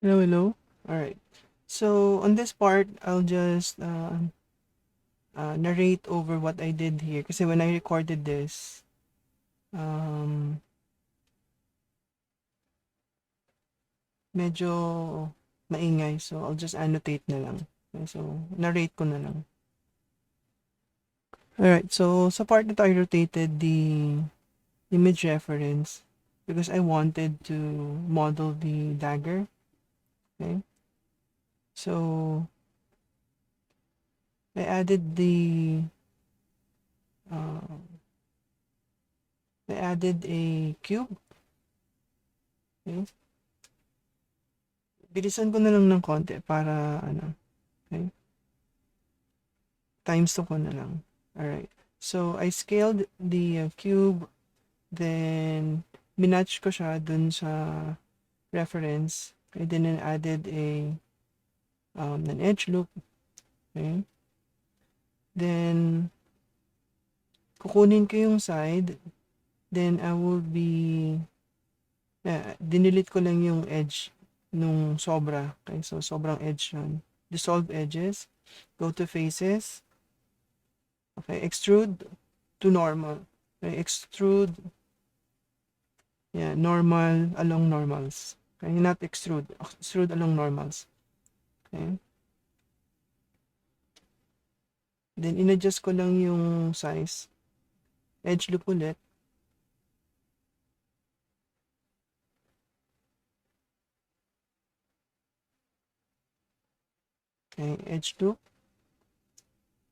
Hello, hello. All right. So on this part, I'll just narrate over what I did here. Kasi when I recorded this, um, medyo maingay. So I'll just annotate na lang. Okay, so narrate ko na lang. All right. So sa part na to, I rotated the image reference because I wanted to model the dagger. Okay. So I added uh, I added a cube. Okay. Bilisan ko na lang ng konti para ano, okay? Times 2 ko na lang. Alright. So, I scaled the cube, then minatch ko siya dun sa reference. Okay, then I added an edge loop. Okay. Then, kukunin ko yung side. Then, I will be, dinilit ko lang yung edge nung sobra. Okay, so sobrang edge yun. Dissolve edges. Go to faces. Okay, extrude to normal. Okay, extrude, yeah, normal along normals. Okay, not extrude along normals. Okay. Then, in-adjust ko lang yung size. Edge loop ulit. Okay, edge loop.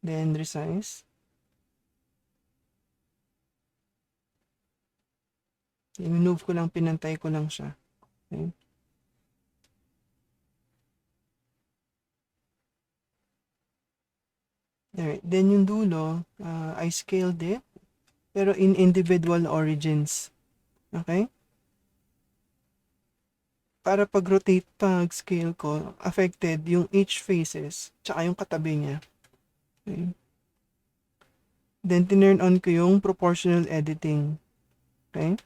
Then, resize. I-move ko lang, pinantay ko lang siya. Okay. Alright, then yung dulo, I scaled it, pero in individual origins. Okay? Para pag-rotate, pag-scale ko, affected yung each faces, tsaka yung katabi niya. Okay? Then, tinurn on ko yung proportional editing. Okay?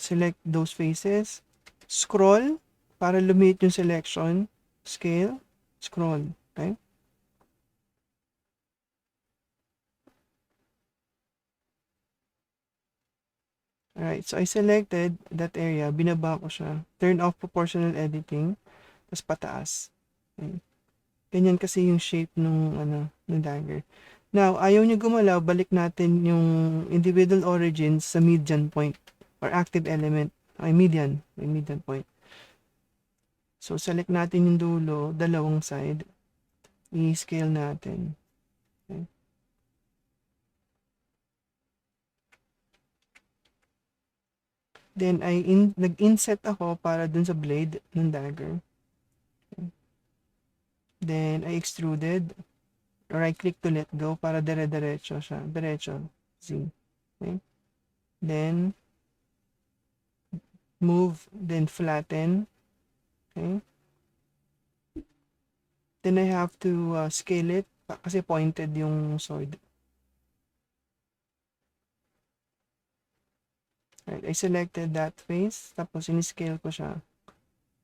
Select those faces. Scroll para lumit yung selection. Scale. Scroll. Okay? Alright. So, I selected that area. Binaba ko siya. Turn off proportional editing. Tapos pataas. Okay? Ganyan kasi yung shape nung dagger. Now, ayaw nyo gumalaw, balik natin yung individual origins sa median point or active element. Ay, median. May median point. So, select natin yung dulo, dalawang side. I-scale natin. Okay. Then, nag-inset ako para dun sa blade ng dagger. Okay. Then, I extruded. Right-click to let go para dire-diretso siya. Diretso. Z. Okay. Then, move, then flatten. Okay. Then I have to scale it kasi pointed yung sword. Right, I selected that face, tapos in-scale ko siya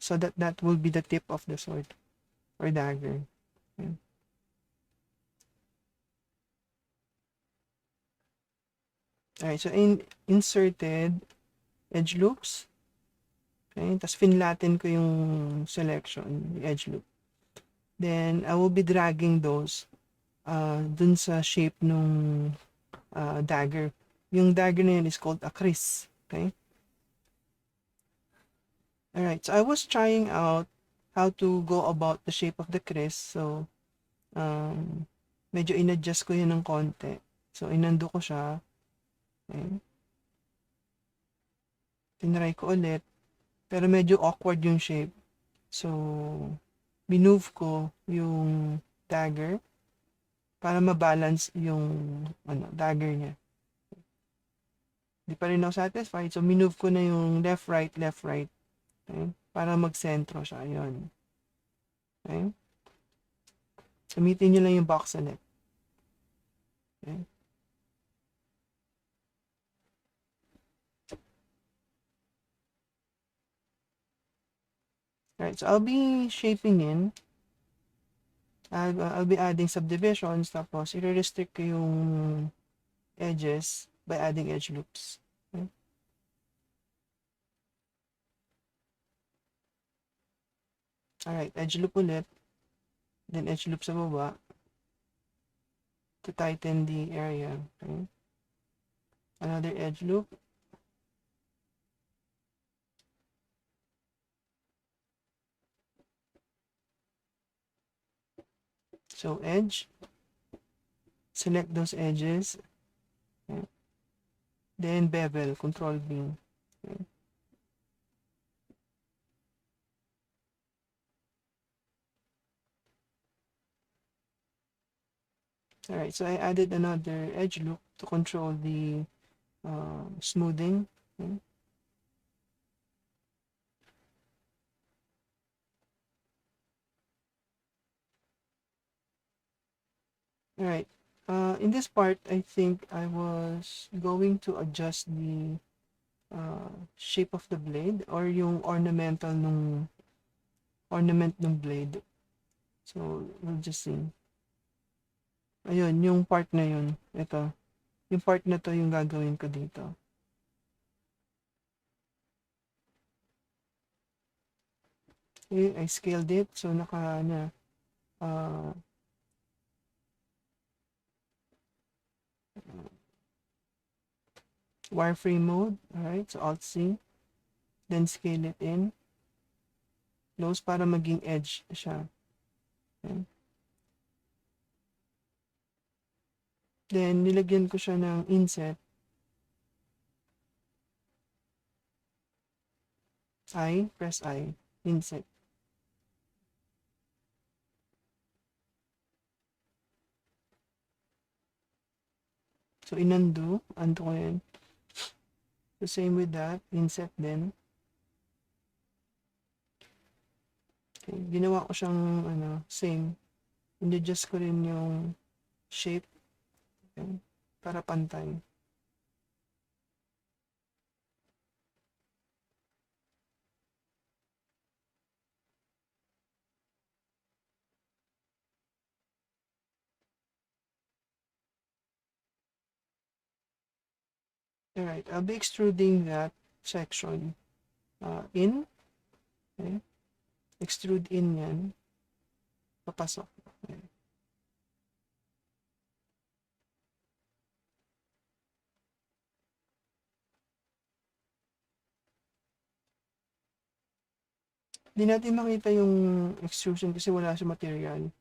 so that that will be the tip of the sword or dagger. Okay. Alright, so inserted edge loops. Okay, tapos finlatten ko yung selection, yung edge loop. Then, I will be dragging those dun sa shape nung dagger. Yung dagger na yun is called a kris. Okay? Alright, so I was trying out how to go about the shape of the kris. So, medyo in-adjust ko yun ng konti. So, inando ko siya. Okay? Tinry ko ulit. Pero medyo awkward yung shape. So, minove ko yung dagger para mabalance yung dagger niya. Di pa rin ako satisfied. So, minove ko na yung left, right, left, right. Okay? Para mag-sentro siya. Yun. Okay? Gamitin nyo lang yung box select. Okay? Alright, so I'll be shaping in. I'll be adding subdivisions, tapos i-restrict ko yung edges by adding edge loops. Okay? Alright, edge loop ulit. Then edge loop sa baba to tighten the area. Okay? Another edge loop. So edge, select those edges. Okay? Then bevel, control B. Okay? Alright, so I added another edge loop to control the smoothing. Okay? Alright, in this part, I think I was going to adjust the shape of the blade or yung ornament ng blade. So, we'll just see. Ayun, yung part na yun. Ito. Yung part na to yung gagawin ko dito. Okay, I scaled it. So, uh, wireframe mode. Alright, so Alt-C. Then, scale it in. Close para maging edge siya. Okay. Then, nilagyan ko siya ng inset. Press I. Inset. So, undo ko yan. The same with that, inset din. Okay, ginawa ko siyang same. In-adjust ko rin yung shape. Okay, para pantay. Alright, I'll be extruding that section in. Okay, extrude in yan. Papasok. Okay. Hindi natin makita yung extrusion kasi wala siya material.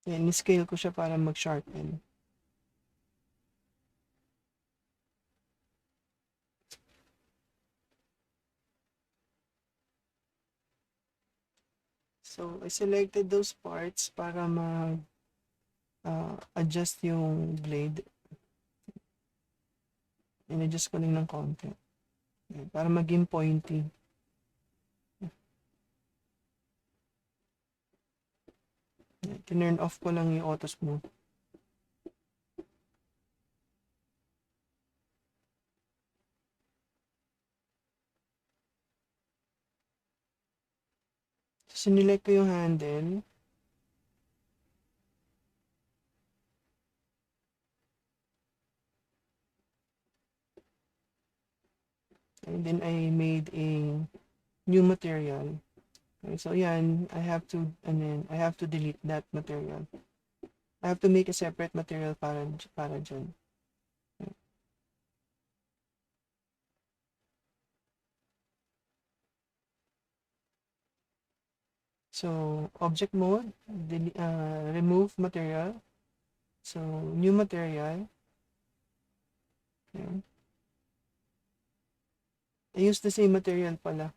Yan, ni-scale ko siya para mag-sharpen. So, I selected those parts para adjust yung blade. In-adjust ko lang ng konti. Para maging pointy. Turn off ko lang yung auto smooth. So, sinilect ko yung handle. And then I made a new material. Okay, so yan, I have to delete that material. I have to make a separate material para dyan. Okay. So, object mode, remove material. So, new material. Okay. I use the same material pala.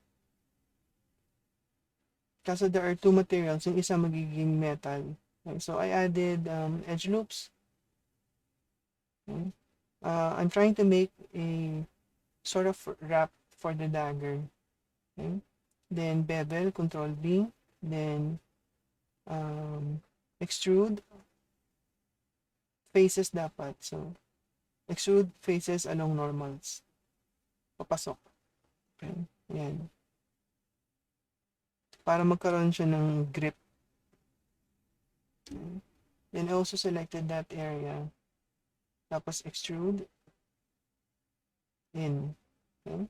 Kaso there are two materials, yung isa magiging metal. Okay, so I added edge loops. Okay. I'm trying to make a sort of wrap for the dagger. Okay. Then bevel, control B. Then extrude faces dapat. So, extrude faces along normals. Papasok. Okay. Yan. Para magkaroon siya ng grip. Okay. Then I also selected that area. Tapos extrude in. Okay.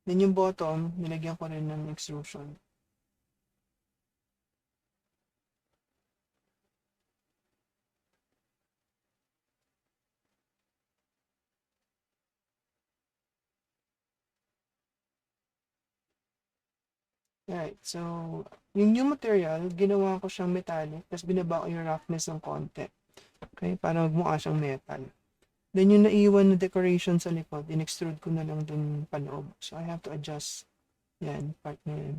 Then yung bottom, nilagyan ko rin ng extrusion. Right. So, yung new material, ginawa ko siyang metallic, tapos binaba ko yung roughness ng konti. Okay? Para magmukha siyang metal. Then yung naiwan na decoration sa likod, in-extrude ko na lang dun paloob. So, I have to adjust yan, part na yan.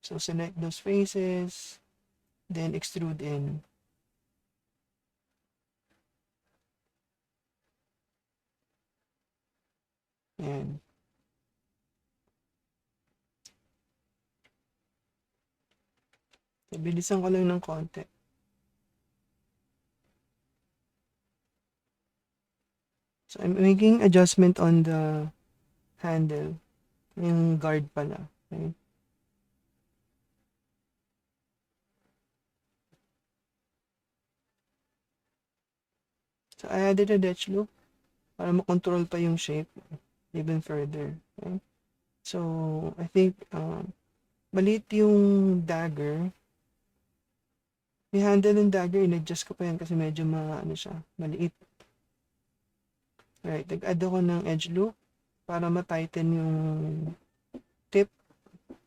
So, select those faces, then extrude in. Yan. So, bilisan ko lang ng konti. So, I'm making adjustment on the handle. Yung guard pala. Okay? So, I added a edge loop para makontrol pa yung shape even further. Okay? So, I think maliit yung dagger. Yung handle ng dagger, in-adjust ko pa yan kasi medyo ano siya, maliit. Right, nag-add ako ng edge loop para ma-tighten yung tip.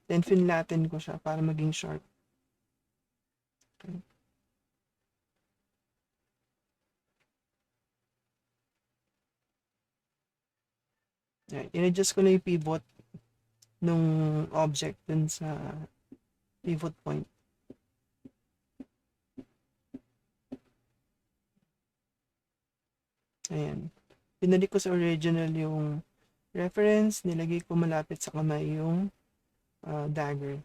Then, finlatten ko siya para maging sharp. Okay. Right, in-adjust ko na yung pivot nung object dun sa pivot point. Ayan. Pinalik ko sa original yung reference, nilagay ko malapit sa kamay yung dagger.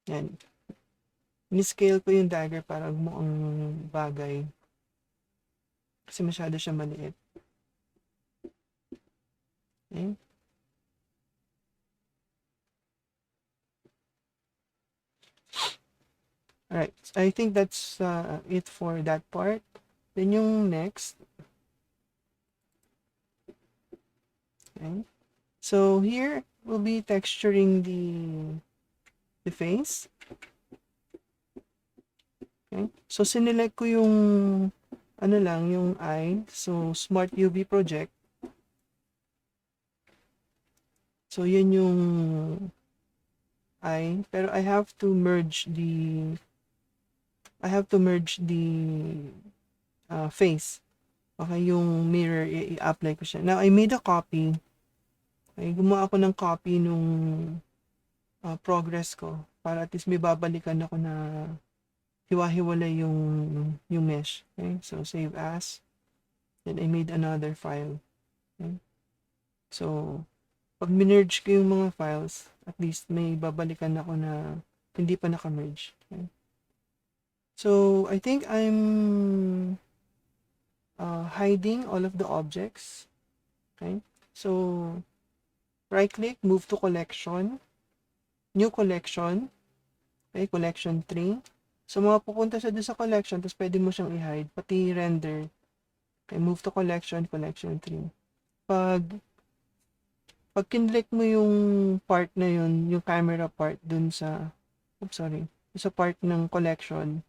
Yan. Ni-scale ko yung dagger para mukhang bagay. Kasi masyado siya maliit. Okay. Alright. I think that's it for that part. Then yung next. Okay. So here, we'll be texturing the face. Okay. So sinelect ko yung ano lang, yung eye. So Smart UV project. So yun yung eye. Pero I have to merge the face. Okay, yung mirror, i-apply ko siya. Now, I made a copy. Okay, gumawa ako ng copy nung progress ko para at least may babalikan ako na hiwa-hiwalay yung mesh. Okay, so save as. Then I made another file. Okay. So, pag minerge ko yung mga files, at least may babalikan ako na hindi pa naka-merge. Okay. So, I think I'm hiding all of the objects. Okay. So, right-click, move to collection, new collection, okay, collection 3. So, mapupunta siya doon sa collection, tapos pwede mo siyang i-hide, pati render. Okay, move to collection, collection 3. Pag kinlik mo yung part na yun, yung camera part dun sa, sa part ng collection,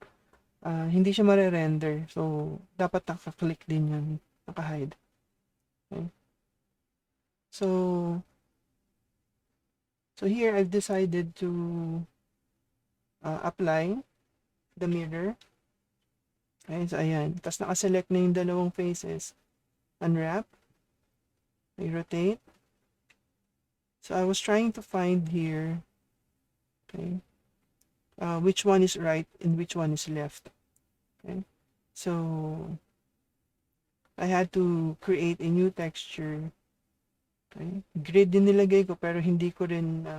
hindi siya mare-render. So, dapat naka-click din yun, naka-hide. Okay. So here I've decided to apply the mirror. Okay, so ayan. Tapos naka-select na yung dalawang faces. Unwrap. I rotate. So I was trying to find here, okay, which one is right and which one is left. Okay, so I had to create a new texture. Okay? Grid din nilagay ko pero hindi ko rin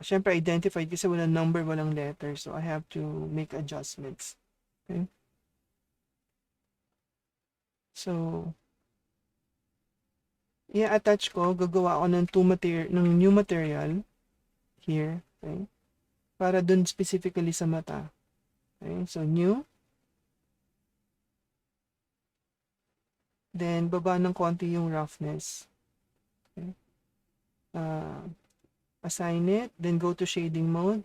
syempre identified kasi walang number, walang letter. So, I have to make adjustments. Okay? So, i-attach ko, gagawa ako ng new material here. Okay? Para dun specifically sa mata. Okay? So, new. Then, baba ng konti yung roughness. Okay? Assign it. Then, go to shading mode.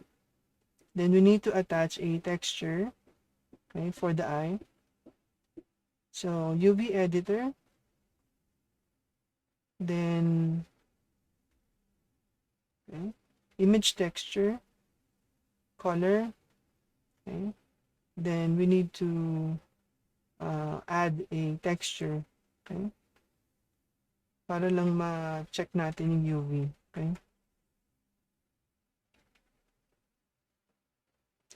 Then, we need to attach a texture. Okay? For the eye. So, UV editor. Then, okay, image texture, color, okay. Then we need to add a texture, okay, para lang ma-check natin yung UV, okay.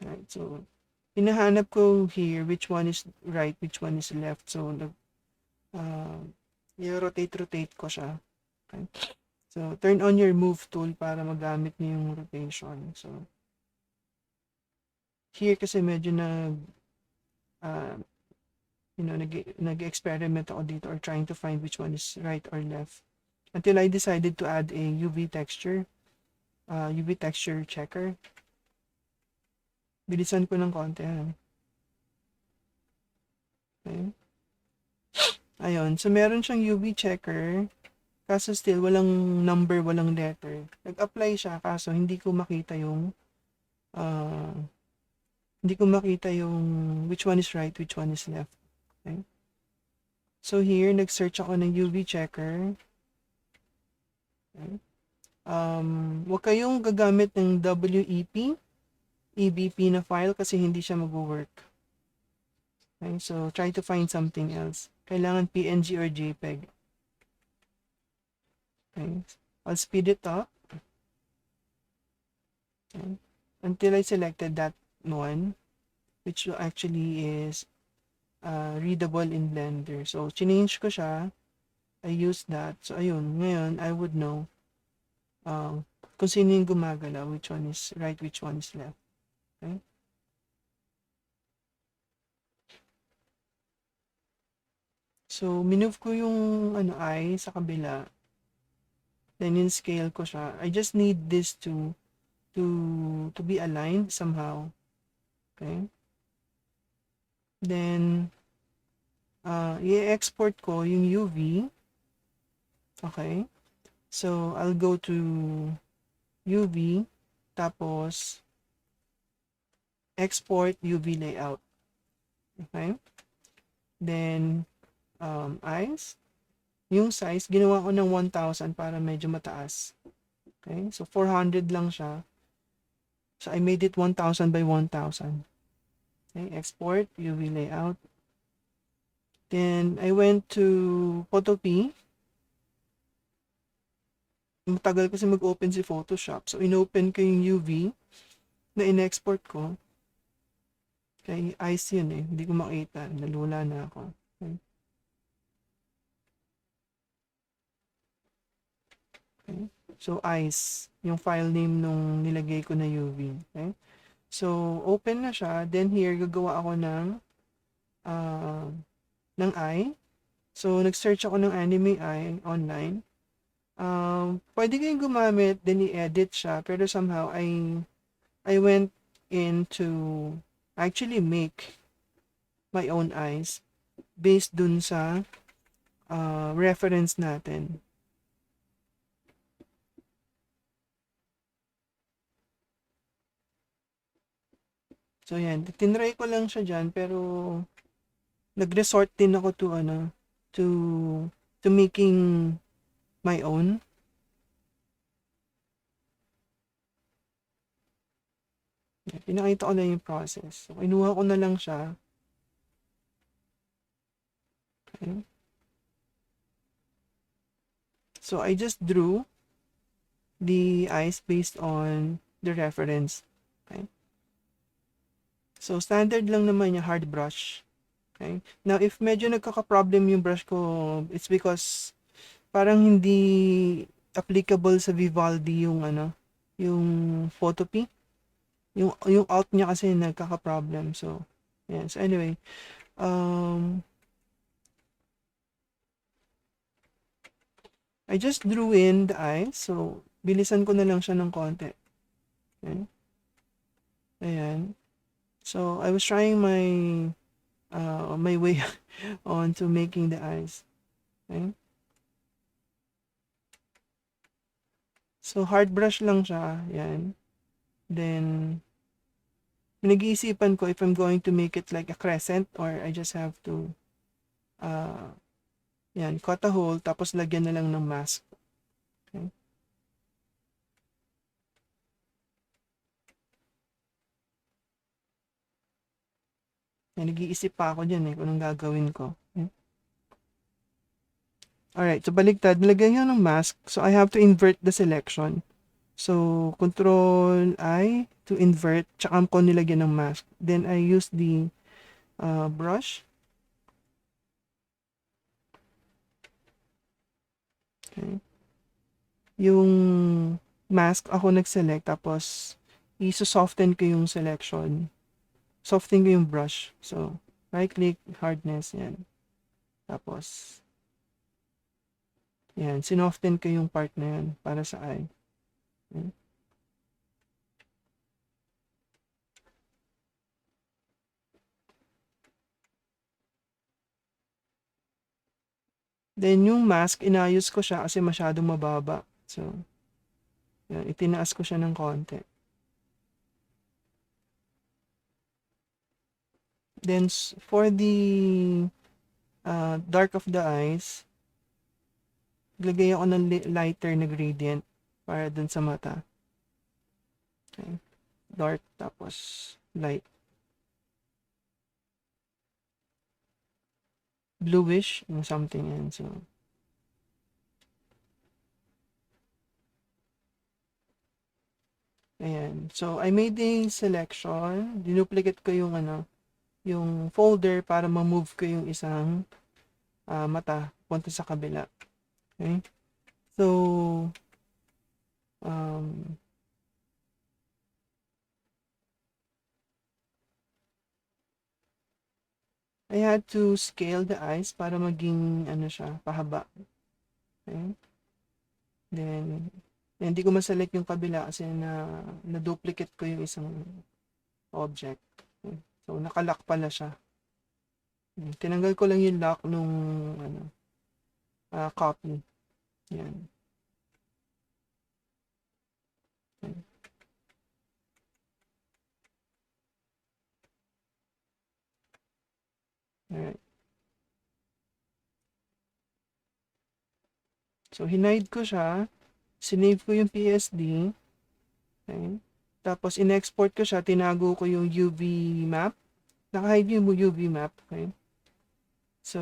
Alright, so hinahanap ko here which one is right, which one is left. So i-rotate ko siya, okay. So turn on your move tool para magamit niyo yung rotation. So here kasi medyo nag-experiment ako dito or trying to find which one is right or left until I decided to add a UV texture checker. Bilisan ko ng konti. Okay. Ayun, so meron siyang UV checker kaso still walang number, walang letter. Nag-apply siya kaso hindi ko makita yung which one is right, which one is left. Okay? So here, nag-search ako ng UV checker. Okay. Huwag kayong gagamit ng WEP, EBP na file kasi hindi siya mag-work. Okay, so try to find something else. Kailangan PNG or JPEG. Okay, I'll speed it up. Okay. Until I selected that one, which actually is readable in Blender. So, change ko siya. I use that. So, ayun. Ngayon, I would know kung sino yung gumagalaw, which one is right, which one is left. Okay? So, minove ko yung eye sa kabila. Then, in-scale ko siya. I just need this to be aligned somehow. Okay? Then, i-export ko yung UV. Okay? So, I'll go to UV, tapos export UV layout. Okay? Then, eyes. Yung size, ginawa ko ng 1,000 para medyo mataas. Okay? So, 400 lang siya. So, I made it 1,000 by 1,000. Okay? Export UV layout. Then, I went to Photopea. Matagal kasi mag-open si Photoshop. So, in-open ko yung UV na in-export ko. Kaya eyes yun eh. Hindi ko makita. Nalula na ako. Okay. Okay. So, eyes. Yung file name nung nilagay ko na UV. Okay. So, open na siya. Then here, gagawa ako ng eye. So, nag-search ako ng anime eye online. Pwede kayong gumamit, then i-edit siya. Pero somehow, I went in to actually make my own eyes based dun sa reference natin. So, yan. Tinry ko lang siya dyan, pero nag-resort din ako to making my own. Pinakita ko na yung process. So, inuha ko na lang siya. Okay. So, I just drew the eyes based on the reference. Okay. So, standard lang naman yung hard brush. Okay. Now, if medyo nagkaka-problem yung brush ko, it's because parang hindi applicable sa Vivaldi yung ano, yung photopea. Yung alt niya kasi nagkaka-problem. So, yeah. So, anyway, um, I just drew in the eyes. So, bilisan ko na lang siya ng konti. Okay? Ayan. So, I was trying my way on to making the eyes. Okay? So, hard brush lang siya. Ayan. Then, pinag-iisipan ko if I'm going to make it like a crescent or I just have to uh, yan, cut a hole tapos lagyan na lang ng mask. Okay? Yan, nag-iisip pa ako dyan kung anong gagawin ko. Okay? Alright, so baligtad, nilagyan nyo ng mask. So I have to invert the selection. So, Control I to invert, tsaka ko nilagyan ng mask. Then I use the brush. Okay. Yung mask ako nag-select, tapos iso-soften ko yung selection. Soften ko yung brush. So, right-click, hardness, yan. Tapos, yan, sinoften ko yung part na yan para sa eye. Okay. Then, yung mask, inayos ko siya kasi masyadong mababa. So, yan, itinaas ko siya ng konti. Then, for the dark of the eyes, lagay ako ng lighter na gradient para dun sa mata. Okay. Dark, tapos light. Bluish, and something yan. So, ayan. So, I made a selection. Dinuplicate ko yung yung folder para ma-move ko yung isang mata punta sa kabila. Okay? So, um, I had to scale the eyes para maging siya, pahaba. Okay? Then, hindi ko ma-select yung kabila kasi na-duplicate ko yung isang object. Okay? So, nakalock pala siya. Tinanggal ko lang yung lock nung copy. Yan. Okay. Alright. So, hinide ko siya. Sinave ko yung PSD. Okay. Tapos, in-export ko siya. Tinago ko yung UV map. Naka-hide yung UV map. Okay. So,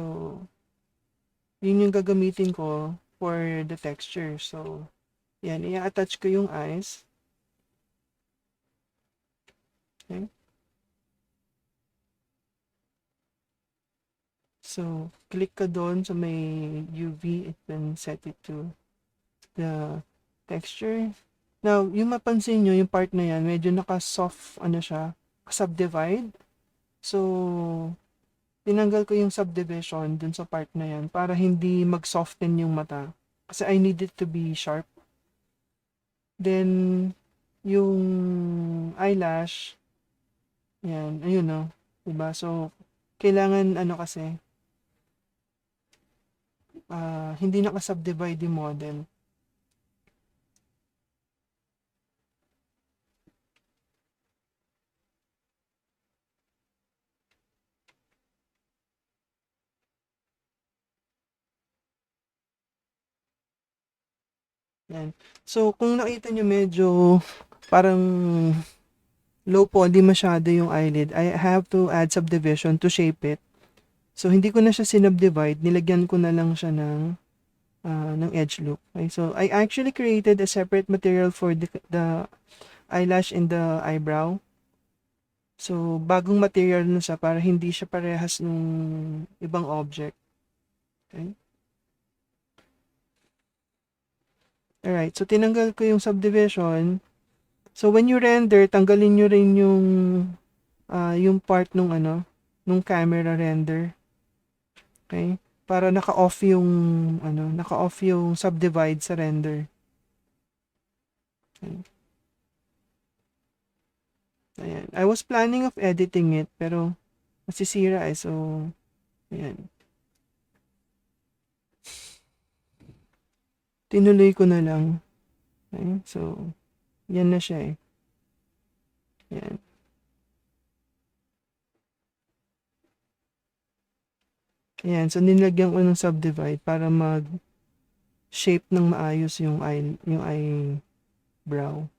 yun yung gagamitin ko for the texture. So, yan. I-attach ko yung eyes. Okay. So, click ka doon sa may UV and then set it to the texture. Now, yung mapansin nyo, yung part na yan, medyo naka-soft, siya, subdivide. So, tinanggal ko yung subdivision dun sa part na yan para hindi mag-soften yung mata. Kasi I need it to be sharp. Then, yung eyelash, yan, ayun no. Diba? So, kailangan kasi, hindi naka-subdivide yung model. Yan. So, kung nakita nyo medyo parang low poly masyado yung eyelid, I have to add subdivision to shape it. So, hindi ko na siya sinubdivide, nilagyan ko na lang siya ng edge loop. Okay? So, I actually created a separate material for the eyelash and the eyebrow. So, bagong material na siya para hindi siya parehas ng ibang object. Okay? Alright, so tinanggal ko yung subdivision. So when you render, tanggalin nyo rin yung part nung ano, nung camera render. Okay? Para naka-off naka-off yung subdivide sa render. Okay. Ayan. I was planning of editing it, pero masisira eh. So, ayan. Tinuloy ko na lang. Okay? So, yan na siya eh. Ayan. Ayan. So, nilagyan ko ng subdivide para mag-shape ng maayos yung eyebrow.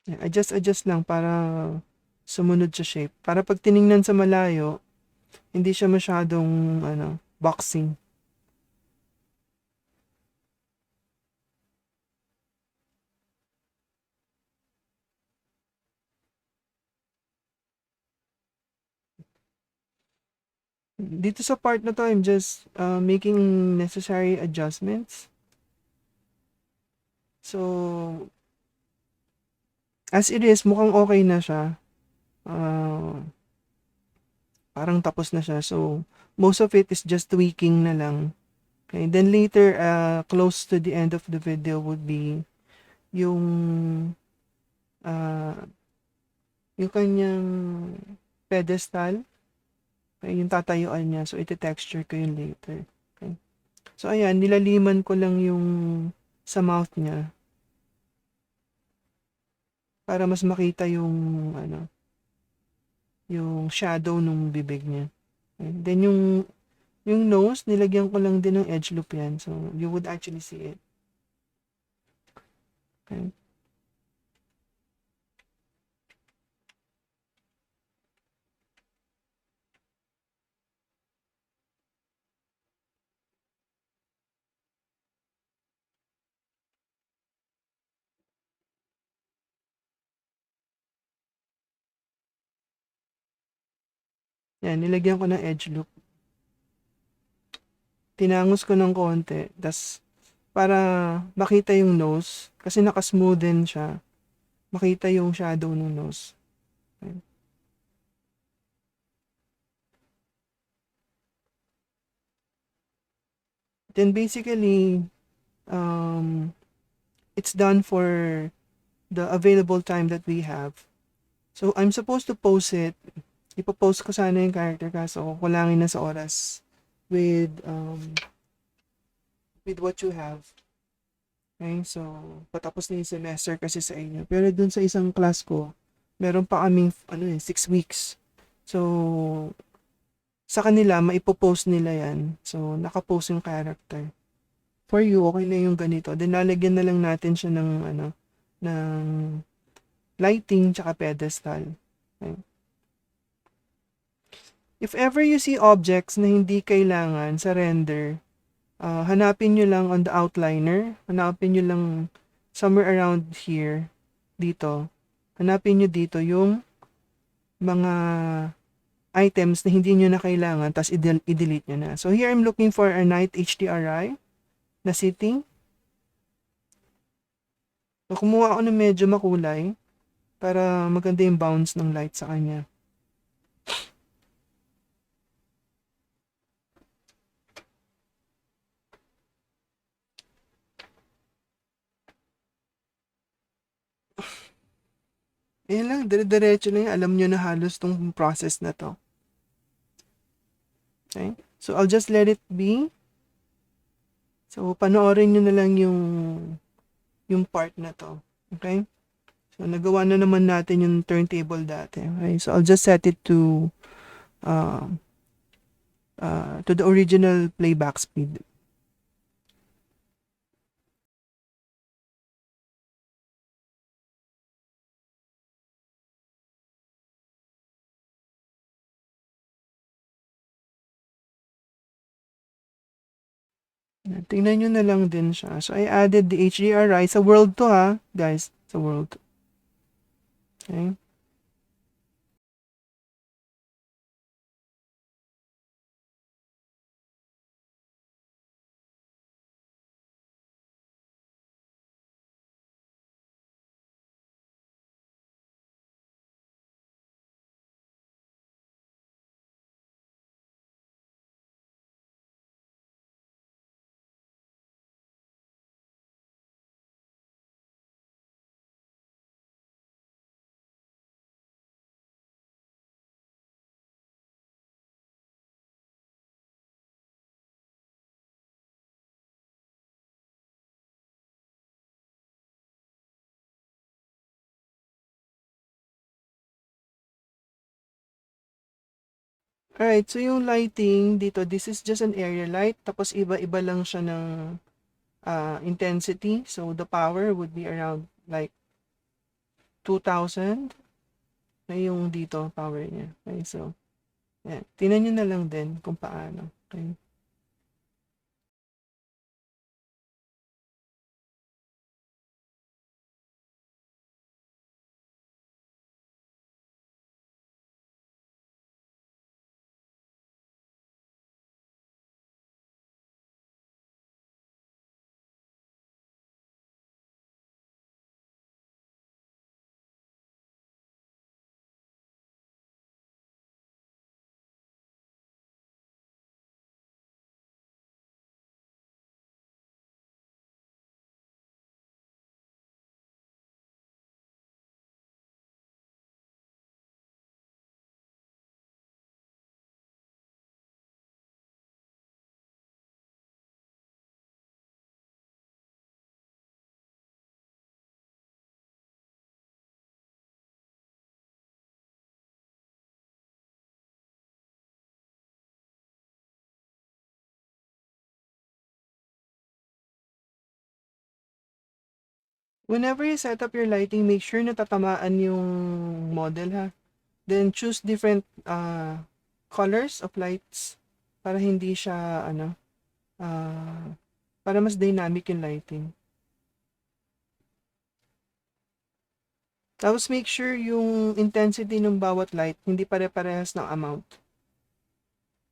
Adjust lang para sumunod sa shape. Para pag tiningnan sa malayo, hindi siya masyadong boxing. Dito sa part na to, I'm just making necessary adjustments. So, as it is, mukhang okay na siya. Parang tapos na siya. So, most of it is just tweaking na lang. Okay, then later, close to the end of the video would be yung uh, yung kanyang pedestal. Okay, yung tatayuan niya. So, iti-texture ko yun later. Okay. So, ayan, nilaliman ko lang yung sa mouth niya para mas makita yung shadow nung bibig niya. Okay. Then, yung nose, nilagyan ko lang din ng edge loop yan. So, you would actually see it. Okay. Yan, nilagyan ko ng edge loop. Tinangos ko ng konti. Tas, para makita yung nose, kasi nakasmooth din siya. Makita yung shadow ng nose. Okay. Then basically, it's done for the available time that we have. So, I'm supposed to post it. Ipopost ko sana yung character kaso kulangin na sa oras with what you have. Okay, so patapos na yung semester kasi sa inyo. Pero dun sa isang class ko, meron pa kaming 6 weeks. So, sa kanila, maipopost nila yan. So, nakapost yung character. For you, okay na yung ganito. Then, lalagyan na lang natin siya ng lighting tsaka pedestal. Okay. If ever you see objects na hindi kailangan sa render, hanapin nyo lang on the outliner. Hanapin nyo lang somewhere around here, dito. Hanapin nyo dito yung mga items na hindi nyo na kailangan, tapos i-delete nyo na. So here I'm looking for a night HDRI na setting. So kumuha ako ng medyo makulay para maganda yung bounce ng light sa kanya. Ayan lang, dire-diretso lang yan. Alam nyo na halos tong process na to. Okay? So I'll just let it be. So panoorin nyo na lang yung part na to. Okay? So nagawa na naman natin yung turntable dati. Okay? So I'll just set it uh, to the original playback speed. Tingnan nyo na lang din siya. So, I added the HDRI. Sa world to ha, guys. Sa world. Okay. Alright, so yung lighting dito, this is just an area light. Tapos iba-iba lang siya ng intensity. So, the power would be around like 2,000. Na yung dito, power niya. Okay, so, yan. Tingnan nyo na lang din kung paano. Okay. Whenever you set up your lighting, make sure na tatamaan yung model ha. Then choose different colors of lights para hindi siya uh, para mas dynamic yung lighting. Tapos make sure yung intensity ng bawat light hindi pare-parehas ng amount.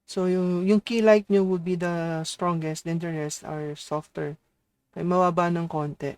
So yung key light nyo would be the strongest, then the rest are softer. Ay mababa ng konti.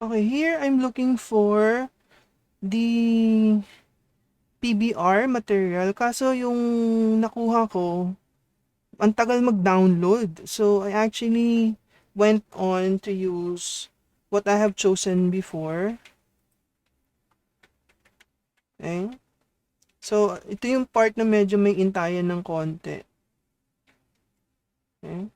Okay, here I'm looking for the PBR material. Kaso yung nakuha ko, ang tagal mag-download. So, I actually went on to use what I have chosen before. Okay? So, ito yung part na medyo may intayan ng konti. Okay?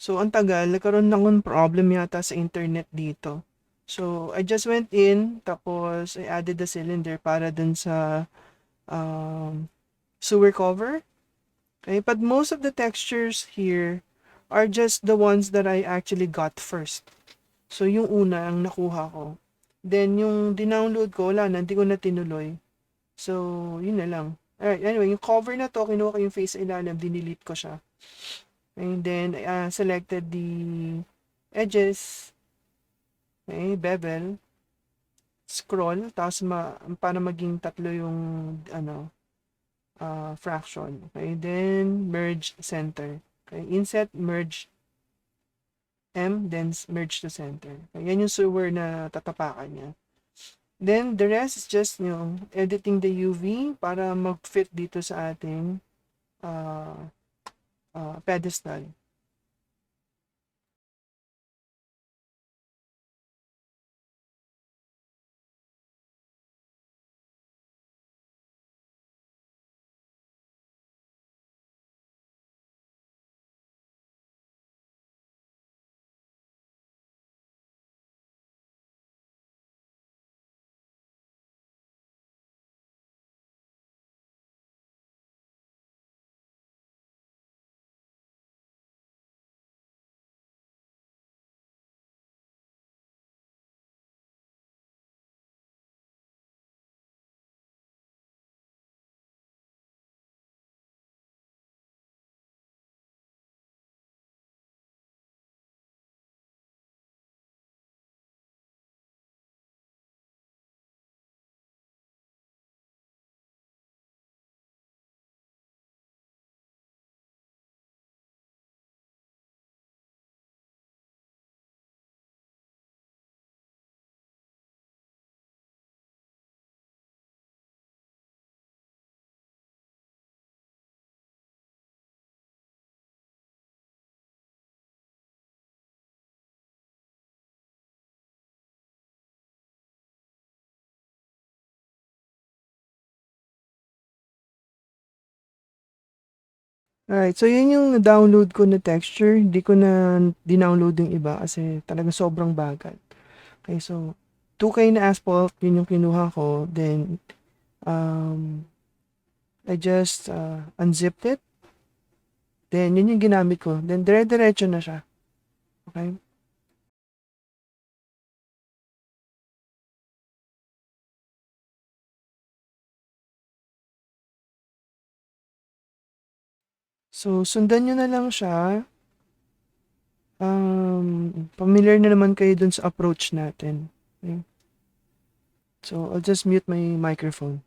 So, ang tagal. Nagkaroon ng problem yata sa internet dito. So, I just went in, tapos I added the cylinder para dun sa um, sewer cover. Okay? But most of the textures here are just the ones that I actually got first. So, yung una ang nakuha ko. Then, yung dinownload ko, wala na, hindi ko na tinuloy. So, yun na lang. Alright, anyway, yung cover na to, kinuha ko yung face ilalim, dinelete ko siya. And then, I selected the edges, okay, bevel, scroll, tapos para maging tatlo yung, fraction. Okay, then, merge center. Okay, inset, merge, M, then merge to center. Okay, yan yung sewer na tatapakan niya. Then, the rest is just, editing the UV para mag-fit dito sa ating pedestal. Alright, so yun yung download ko na texture. Hindi ko na dinownload yung iba kasi talagang sobrang bagal. Okay, so 2K na asphalt, yun yung kinuha ko. Then, I just unzipped it. Then, yun yung ginamit ko. Then, dire-diretso na siya. Okay? So, sundan nyo na lang siya. Familiar na naman kayo dun sa approach natin. Okay? So, I'll just mute my microphone.